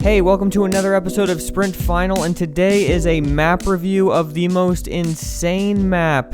Hey, welcome to another episode of Sprint Final, and today is a map review of the most insane map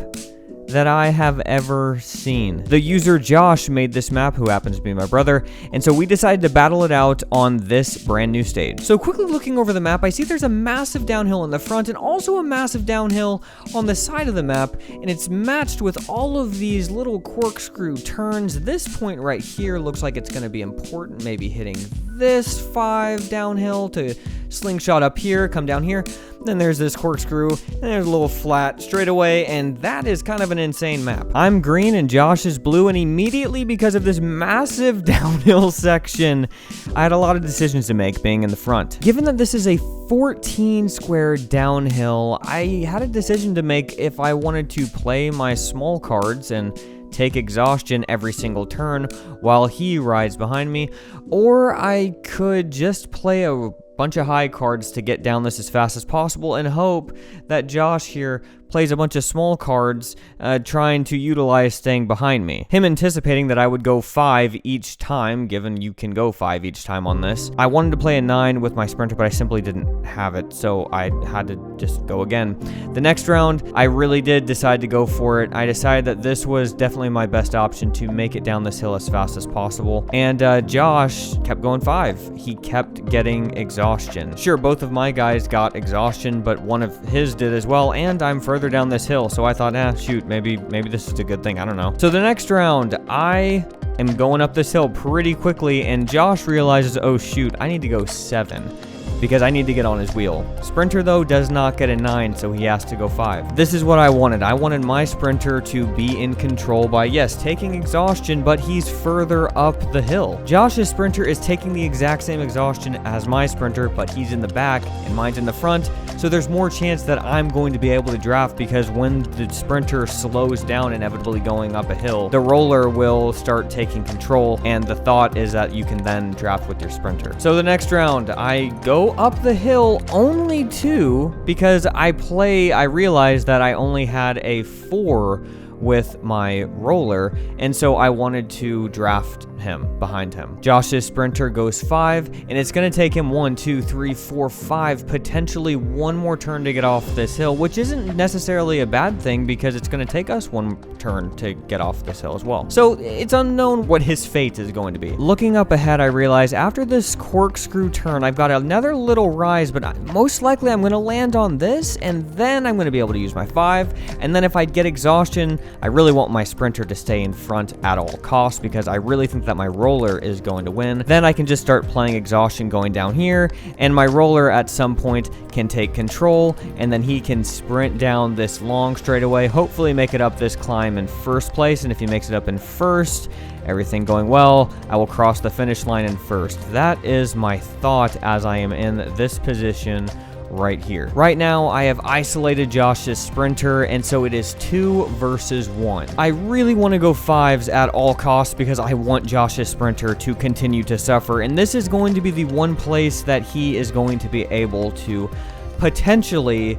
that I have ever seen. The user Josh made this map, who happens to be my brother, and so we decided to battle it out on this brand new stage. So quickly looking over the map, I see there's a massive downhill in the front and also a massive downhill on the side of the map, and it's matched with all of these little corkscrew turns. This point right here looks like it's going to be important, maybe hitting this 5 downhill to slingshot up here, come down here. Then there's this corkscrew, and there's a little flat straight away, and that is kind of an insane map. I'm green and Josh is blue, and immediately because of this massive downhill section, I had a lot of decisions to make being in the front. Given that this is a 14 square downhill, I had a decision to make if I wanted to play my small cards and take exhaustion every single turn while he rides behind me, or I could just play a bunch of high cards to get down this as fast as possible and hope that Josh here plays a bunch of small cards trying to utilize staying behind me. Him anticipating that I would go 5 each time, given you can go 5 each time on this. I wanted to play a 9 with my sprinter, but I simply didn't have it, so I had to just go again. The next round, I really did decide to go for it. I decided that this was definitely my best option to make it down this hill as fast as possible, and Josh kept going 5. He kept getting exhaustion. Sure, both of my guys got exhaustion, but one of his did as well, and I'm further down this hill, so I thought, shoot, maybe this is a good thing, I don't know. So the next round, I am going up this hill pretty quickly, and Josh realizes, oh shoot, I need to go 7. Because I need to get on his wheel. Sprinter, though, does not get a 9, so he has to go 5. This is what I wanted. I wanted my sprinter to be in control by, yes, taking exhaustion, but he's further up the hill. Josh's sprinter is taking the exact same exhaustion as my sprinter, but he's in the back, and mine's in the front, so there's more chance that I'm going to be able to draft, because when the sprinter slows down, inevitably going up a hill, the roller will start taking control, and the thought is that you can then draft with your sprinter. So the next round, I go up the hill only 2 because I realized that I only had a 4 with my roller, and so I wanted to draft him behind him. Josh's sprinter goes 5, and it's going to take him 1, 2, 3, 4, 5, potentially one more turn to get off this hill, which isn't necessarily a bad thing because it's going to take us one turn to get off this hill as well. So it's unknown what his fate is going to be. Looking up ahead, I realize after this corkscrew turn, I've got another little rise, but most likely I'm going to land on this, and then I'm going to be able to use my 5, and then if I get exhaustion, I really want my sprinter to stay in front at all costs because I really think that my roller is going to win. Then I can just start playing exhaustion going down here, and my roller at some point can take control, and then he can sprint down this long straightaway, hopefully make it up this climb in first place, and if he makes it up in first, everything going well, I will cross the finish line in first. That is my thought as I am in this position right here. Right now, I have isolated Josh's sprinter, and so it is 2 versus 1. I really want to go 5s at all costs because I want Josh's sprinter to continue to suffer, and this is going to be the one place that he is going to be able to potentially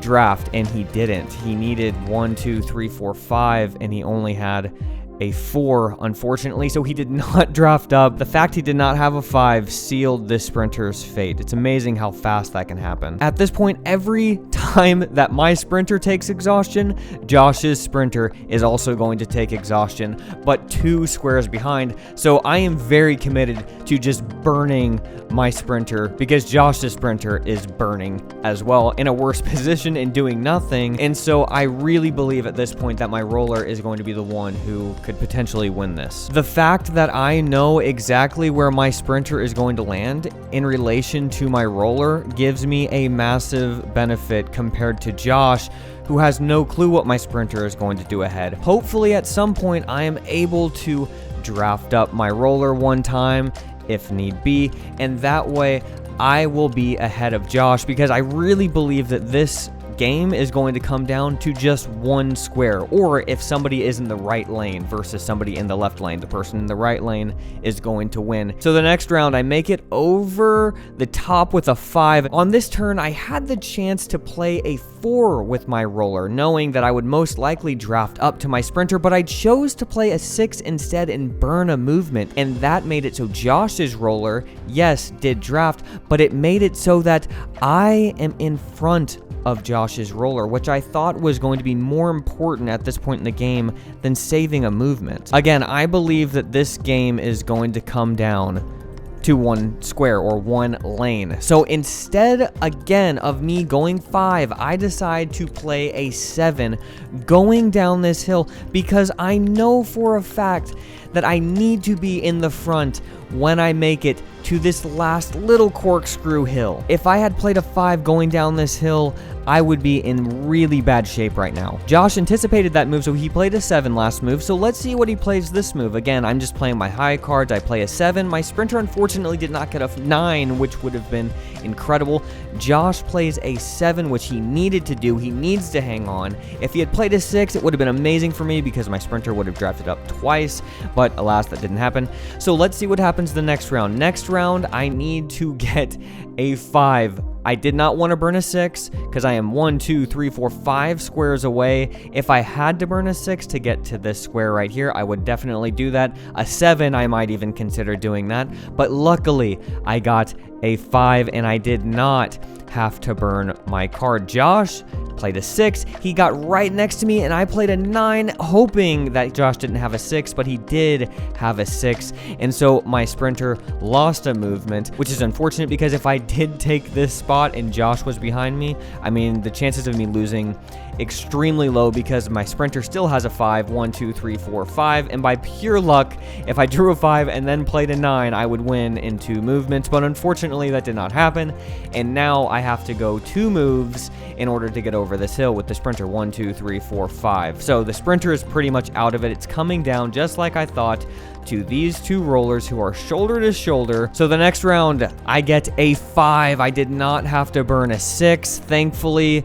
draft, and he didn't. He needed 1, 2, 3, 4, 5, and he only had a 4, unfortunately, so he did not draft up. The fact he did not have a 5 sealed this sprinter's fate. It's amazing how fast that can happen. At this point, every time that my sprinter takes exhaustion, Josh's sprinter is also going to take exhaustion, but 2 squares behind, so I am very committed to just burning my sprinter because Josh's sprinter is burning as well in a worse position and doing nothing, and so I really believe at this point that my roller is going to be the one who could potentially win this. The fact that I know exactly where my sprinter is going to land in relation to my roller gives me a massive benefit compared to Josh, who has no clue what my sprinter is going to do ahead. Hopefully at some point I am able to draft up my roller one time if need be, and that way I will be ahead of Josh because I really believe that this game is going to come down to just 1 square, or if somebody is in the right lane versus somebody in the left lane, the person in the right lane is going to win. So the next round, I make it over the top with a 5. On this turn, I had the chance to play a 4 with my roller, knowing that I would most likely draft up to my sprinter, but I chose to play a 6 instead and burn a movement, and that made it so Josh's roller, yes, did draft, but it made it so that I am in front of Josh's roller, which I thought was going to be more important at this point in the game than saving a movement. Again, I believe that this game is going to come down to one square or one lane. So instead, again, of me going 5, I decide to play a 7 going down this hill because I know for a fact that I need to be in the front when I make it to this last little corkscrew hill. If I had played a 5 going down this hill, I would be in really bad shape right now. Josh anticipated that move, so he played a 7 last move, so let's see what he plays this move. Again, I'm just playing my high cards. I play a 7. My sprinter unfortunately did not get a 9, which would have been incredible. Josh plays a 7, which he needed to do. He needs to hang on. If he had played a 6, it would have been amazing for me because my sprinter would have drafted up twice, but alas, that didn't happen. So let's see what happens the next round. Next round, I need to get a 5. I did not want to burn a 6 because I am 1, 2, 3, 4, 5 squares away. If I had to burn a 6 to get to this square right here, I would definitely do that. A 7, I might even consider doing that. But luckily, I got a 5 and I did not have to burn my card. Josh played a 6. He got right next to me and I played a 9, hoping that Josh didn't have a 6, but he did have a 6. And so my sprinter lost a movement, which is unfortunate because if I did take this spot and Josh was behind me, I mean, the chances of me losing extremely low because my sprinter still has a 5, 1, 2, 3, 4, 5, and by pure luck, if I drew a 5 and then played a 9, I would win in 2 movements, but unfortunately that did not happen, and now I have to go 2 moves in order to get over this hill with the sprinter. 1, 2, 3, 4, 5. So the sprinter is pretty much out of it. It's coming down just like I thought to these 2 rollers who are shoulder to shoulder. So the next round, I get a 5. I did not have to burn a 6, thankfully.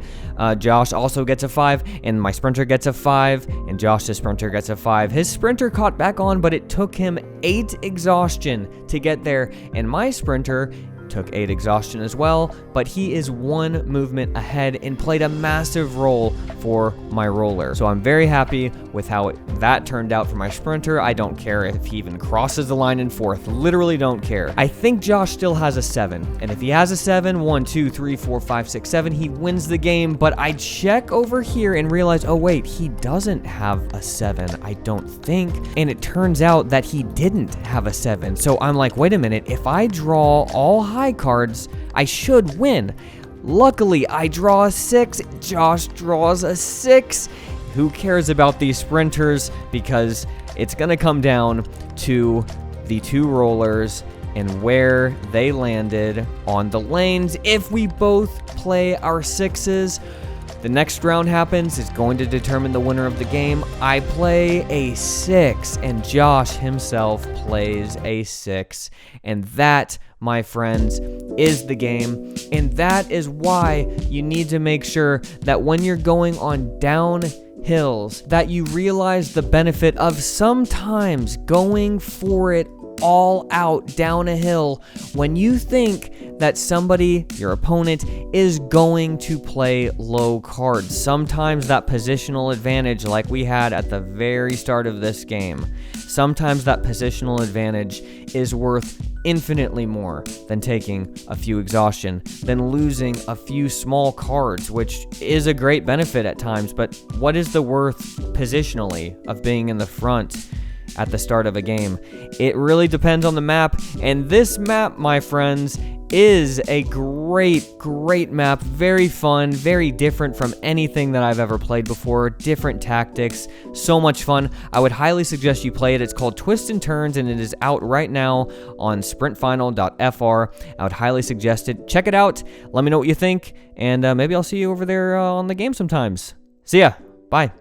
Josh also gets a 5, and my sprinter gets a 5, and Josh's sprinter gets a 5. His sprinter caught back on, but it took him 8 exhaustion to get there, and my sprinter took 8 exhaustion as well, but he is 1 movement ahead and played a massive role for my roller. So I'm very happy with how that turned out for my sprinter. I don't care if he even crosses the line in 4th, literally don't care. I think Josh still has a 7, and if he has a 7, 1, 2, 3, 4, 5, 6, 7, he wins the game, but I check over here and realize, oh wait, he doesn't have a 7, I don't think, and it turns out that he didn't have a 7. So I'm like, wait a minute, if I draw all high cards, I should win. Luckily, I draw a 6, Josh draws a 6. Who cares about these sprinters? Because it's gonna come down to the 2 rollers and where they landed on the lanes. If we both play our 6s, the next round happens. It's going to determine the winner of the game. I play a 6, and Josh himself plays a 6. And that, my friends, is the game. And that is why you need to make sure that when you're going on down hills, that you realize the benefit of sometimes going for it all out down a hill when you think that somebody, your opponent, is going to play low cards. Sometimes that positional advantage, like we had at the very start of this game, sometimes that positional advantage is worth infinitely more than taking a few exhaustion, than losing a few small cards, which is a great benefit at times, but what is the worth positionally of being in the front at the start of a game? It really depends on the map, and this map, my friends, is a great map. Very fun, very different from anything that I've ever played before. Different tactics, so much fun. I would highly suggest you play it. It's called Twists and Turns, and it is out right now on sprintfinal.fr. I would highly suggest it. Check it out. Let me know what you think, and maybe I'll see you over there on the game sometimes. See ya. Bye.